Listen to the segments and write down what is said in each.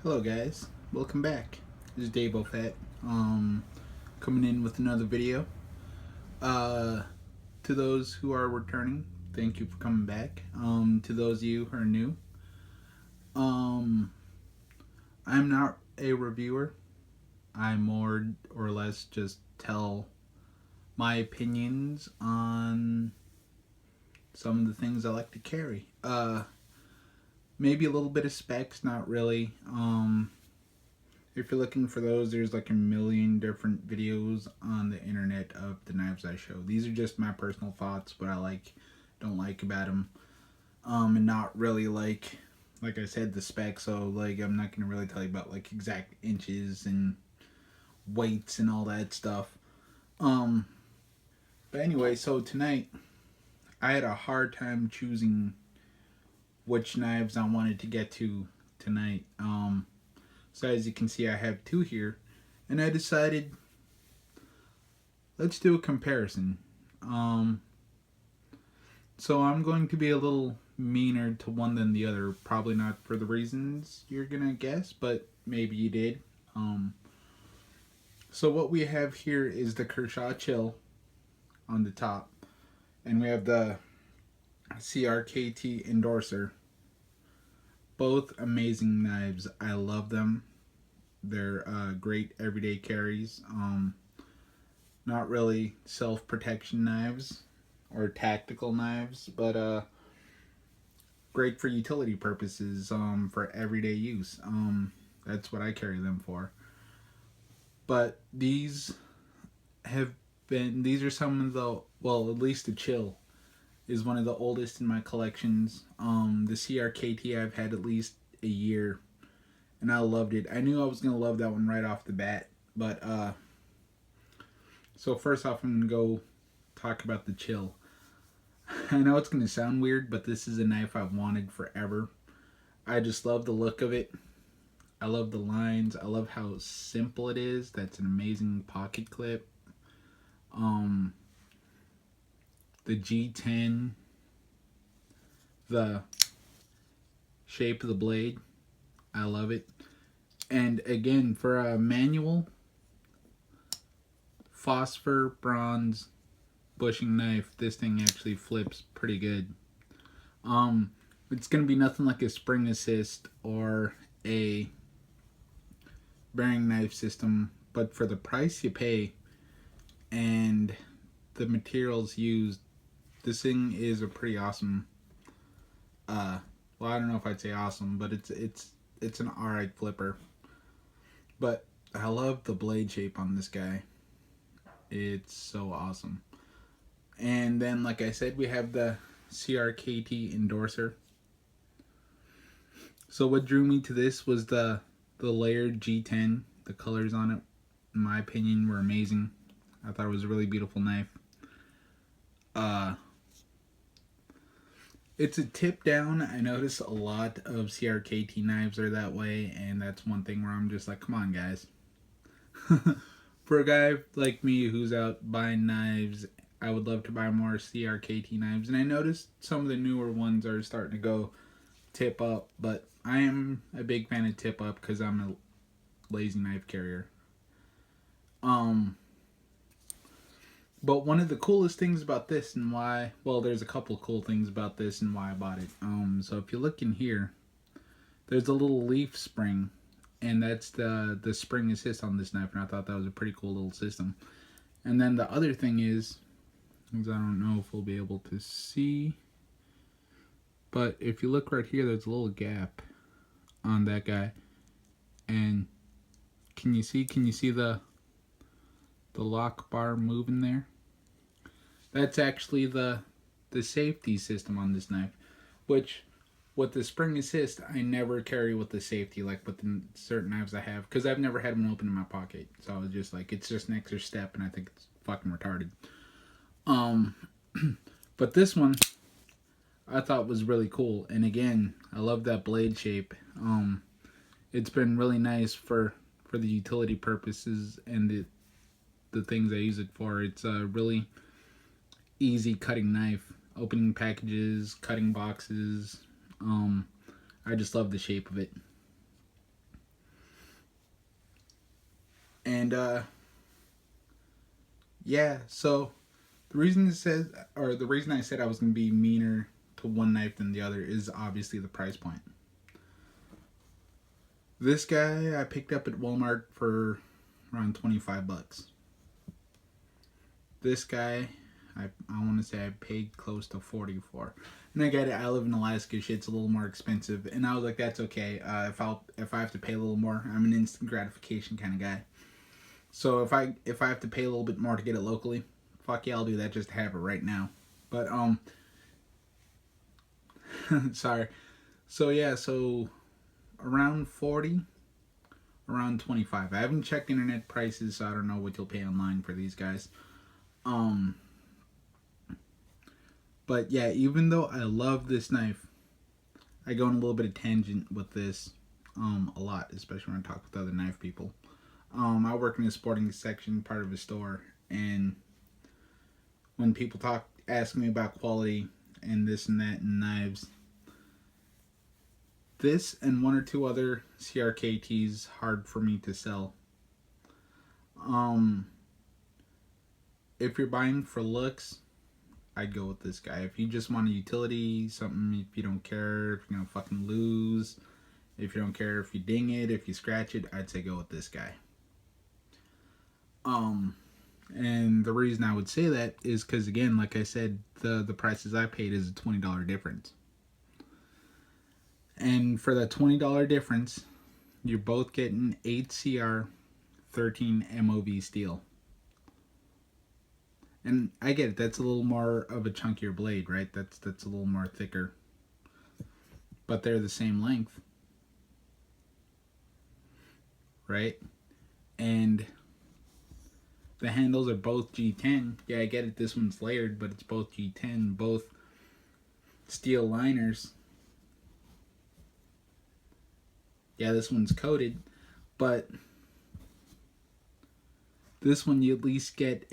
Hello guys, welcome back. This is Dave Fett, coming in with another video. Uh, to those who are returning, thank you for coming back. To those of you who are new, um, I'm not a reviewer. I more or less just tell my opinions on some of the things I like to carry. Maybe a little bit of specs, not really. If you're looking for those, there's like a million different videos on the internet of the knives I show. These are just my personal thoughts, what I like, don't like about them. And not really like I said, the specs. So like, I'm not gonna really tell you about like exact inches and weights and all that stuff. Um, but anyway, so tonight I had a hard time choosing which knives I wanted to get to tonight. So as you can see, I have two here, and I decided let's do a comparison. Um, so I'm going to be a little meaner to one than the other. Probably not for the reasons you're gonna guess, but maybe you did. Um, so what we have here is the Kershaw Chill on the top, and we have the crkt endorser. Both amazing knives. I love them. They're great everyday carries. Not really self-protection knives or tactical knives, but great for utility purposes, for everyday use. That's what I carry them for. But these are some of the, well, at least the Chill is one of the oldest in my collections. The crkt I've had at least a year, and I loved it. I knew I was gonna love that one right off the bat, but so first off, I'm gonna go talk about the Chill. I know it's gonna sound weird, but this is a knife I've wanted forever. I just love the look of it. I love the lines. I love how simple it is. That's an amazing pocket clip. Um, the G10, the shape of the blade, I love it. And again, for a manual phosphor bronze bushing knife, this thing actually flips pretty good. It's gonna be nothing like a spring assist or a bearing knife system, but for the price you pay and the materials used, this thing is a pretty awesome. Well, I don't know if I'd say awesome, but it's an alright flipper. But I love the blade shape on this guy. It's so awesome. And then, like I said, we have the crkt endorser. So what drew me to this was the layered G10. The colors on it, in my opinion, were amazing. I thought it was a really beautiful knife. It's a tip down. I notice a lot of crkt knives are that way, and that's one thing where I'm just like, come on, guys. For a guy like me who's out buying knives, I would love to buy more crkt knives, and I noticed some of the newer ones are starting to go tip up, but I am a big fan of tip up because I'm a lazy knife carrier. But one of the coolest things about this and why, well, there's a couple cool things about this and why I bought it. So if you look in here, there's a little leaf spring, and that's the spring assist on this knife, and I thought that was a pretty cool little system. And then the other thing is I don't know if we'll be able to see, but if you look right here, there's a little gap on that guy, and can you see the lock bar moving there? That's actually the safety system on this knife, which with the spring assist I never carry with the safety like with the certain knives I have, because I've never had one open in my pocket. So I was just like, it's just an extra step, and I think it's fucking retarded. But this one I thought was really cool, and again, I love that blade shape. It's been really nice for the utility purposes and the things I use it for. It's a really easy cutting knife, opening packages, cutting boxes. I just love the shape of it. yeah, so the reason the reason I said I was gonna be meaner to one knife than the other is obviously the price point. This guy I picked up at Walmart for around 25 bucks. This guy, I want to say I paid close to 40 for. And I get it, I live in Alaska, shit's a little more expensive. And I was like, that's okay. If I have to pay a little more, I'm an instant gratification kind of guy. So if I have to pay a little bit more to get it locally, fuck yeah, I'll do that just to have it right now. But sorry. So yeah, so around 40, around 25. I haven't checked internet prices, so I don't know what you'll pay online for these guys. But yeah, even though I love this knife, I go on a little bit of tangent with this a lot, especially when I talk with other knife people. I work in a sporting section, part of a store, and when people ask me about quality and this and that and knives, this and one or two other CRKTs hard for me to sell. If you're buying for looks, I'd go with this guy. If you just want a utility, something, if you don't care if you're gonna fucking lose, if you don't care if you ding it, if you scratch it, I'd say go with this guy. And the reason I would say that is because, again, like I said, the prices I paid is a $20 difference. And for that $20 difference, you're both getting 8CR 13 MOV steel. And I get it, that's a little more of a chunkier blade, right? That's a little more thicker. But they're the same length. Right? And the handles are both G10. Yeah, I get it, this one's layered, but it's both G10, both steel liners. Yeah, this one's coated, but this one you at least get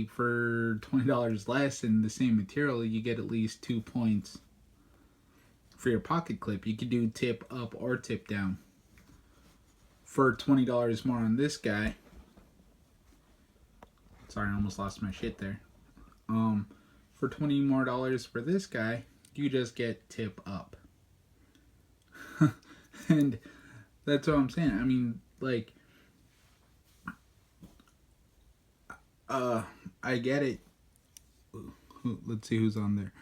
for $20 less in the same material, you get at least 2 points for your pocket clip. You could do tip up or tip down. For $20 more on this guy, sorry, I almost lost my shit there. For $20 more for this guy, you just get tip up. And that's what I'm saying. I mean, like, I get it. Let's see who's on there.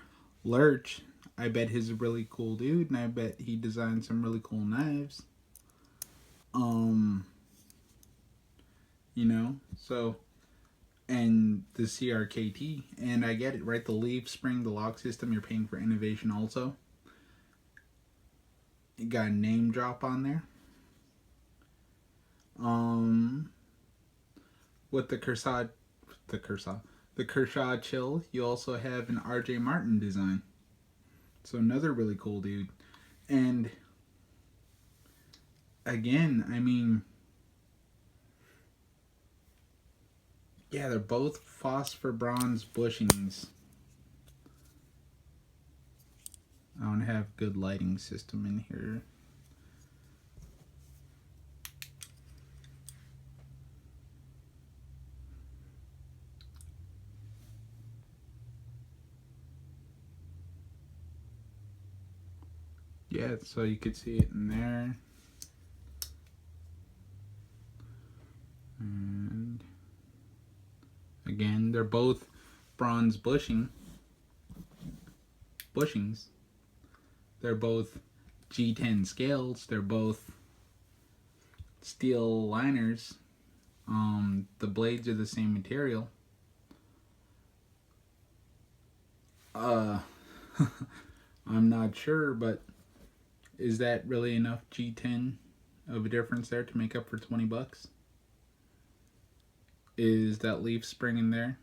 Lurch, I bet he's a really cool dude, and I bet he designed some really cool knives. You know, so, and the CRKT, and I get it, right? The leaf spring, the lock system, you're paying for innovation also. You got a name drop on there. With the Kershaw Chill, you also have an RJ Martin design. So another really cool dude. And again, I mean, yeah, they're both phosphor bronze bushings. I don't have good lighting system in here. Yeah, so you could see it in there. And again, they're both bronze bushings. They're both G10 scales. They're both steel liners. The blades are the same material. I'm not sure, but is that really enough G10 of a difference there to make up for 20 bucks? Is that leaf spring in there?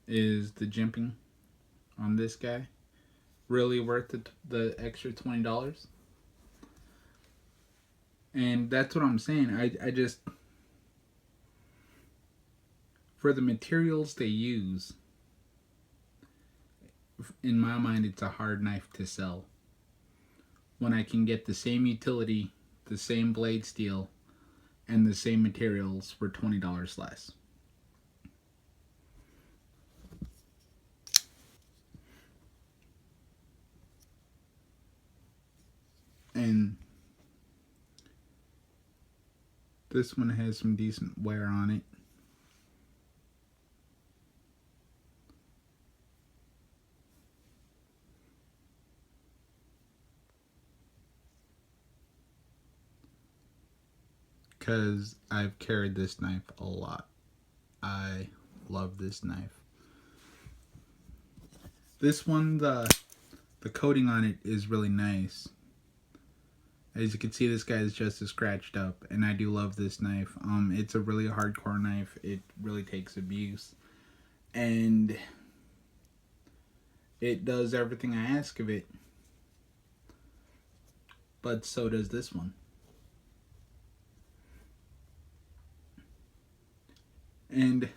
Is the jimping on this guy really worth the extra $20? And that's what I'm saying. I just, for the materials they use, in my mind, it's a hard knife to sell. When I can get the same utility, the same blade steel, and the same materials for $20 less. And this one has some decent wear on it. Because I've carried this knife a lot. I love this knife. This one, the coating on it is really nice. As you can see, this guy is just as scratched up, and I do love this knife. It's a really hardcore knife. It really takes abuse, and it does everything I ask of it. But so does this one. And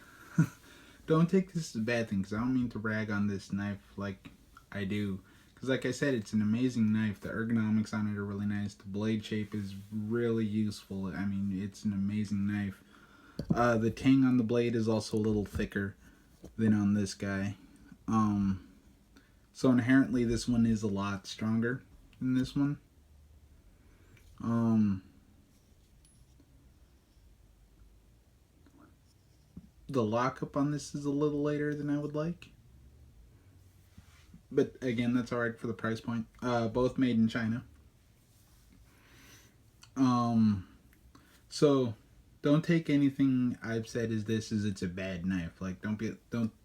don't take this as a bad thing, because I don't mean to rag on this knife like I do. Because like I said, it's an amazing knife. The ergonomics on it are really nice. The blade shape is really useful. I mean, it's an amazing knife. The tang on the blade is also a little thicker than on this guy. So inherently this one is a lot stronger than this one. The lockup on this is a little later than I would like. But again, that's alright for the price point. Both made in China. So don't take anything I've said as this as it's a bad knife. Like don't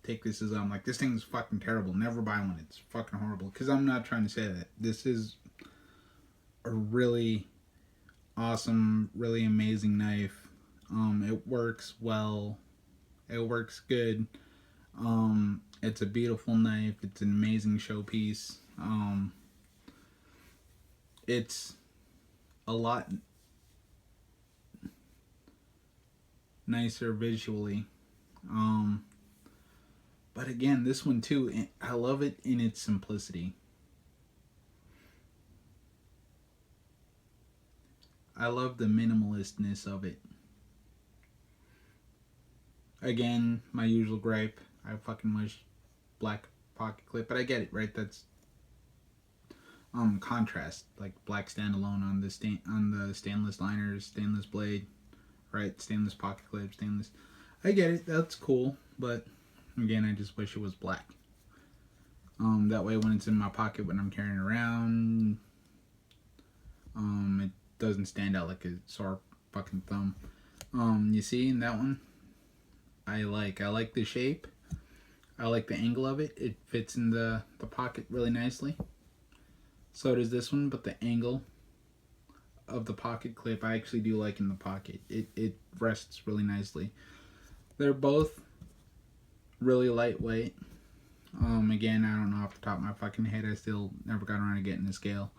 take this as I'm like, this thing's fucking terrible. Never buy one. It's fucking horrible. Because I'm not trying to say that. This is a really awesome, really amazing knife. It works well. It works good. It's a beautiful knife. It's an amazing showpiece. It's a lot nicer visually. But again, this one too, I love it in its simplicity. I love the minimalistness of it. Again, my usual gripe. I fucking wish black pocket clip, but I get it, right? That's contrast, like black standalone on the stainless liners, stainless blade, right? Stainless pocket clip, stainless. I get it. That's cool, but again, I just wish it was black. That way, when it's in my pocket when I'm carrying around, it doesn't stand out like a sore fucking thumb. You see in that one, I like the shape. I like the angle of it. It fits in the pocket really nicely. So does this one, but the angle of the pocket clip I actually do like in the pocket. It rests really nicely. They're both really lightweight. Again, I don't know off the top of my fucking head. I still never got around to getting a scale.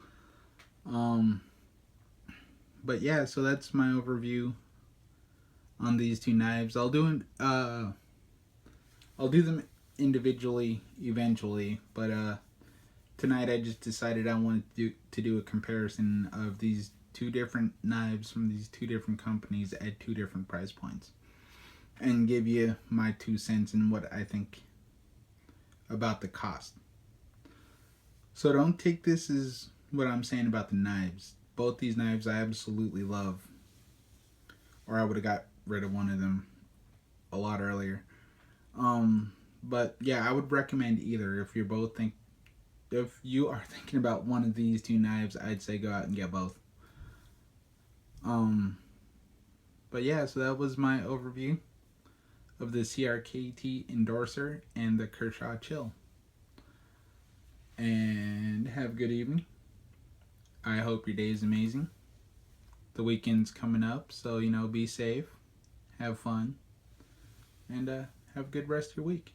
But yeah, so that's my overview on these two knives. I'll do them individually eventually, but tonight I just decided I wanted to do a comparison of these two different knives from these two different companies at two different price points, and give you my 2 cents and what I think about the cost. So don't take this as what I'm saying about the knives. Both these knives I absolutely love, or I would have got rid of one of them a lot earlier. But yeah, I would recommend either. If you are thinking about one of these two knives, I'd say go out and get both. But yeah, so that was my overview of the crkt endorser and the Kershaw Chill. And have a good evening. I hope your day is amazing. The weekend's coming up, so be safe, have fun, and have a good rest of your week.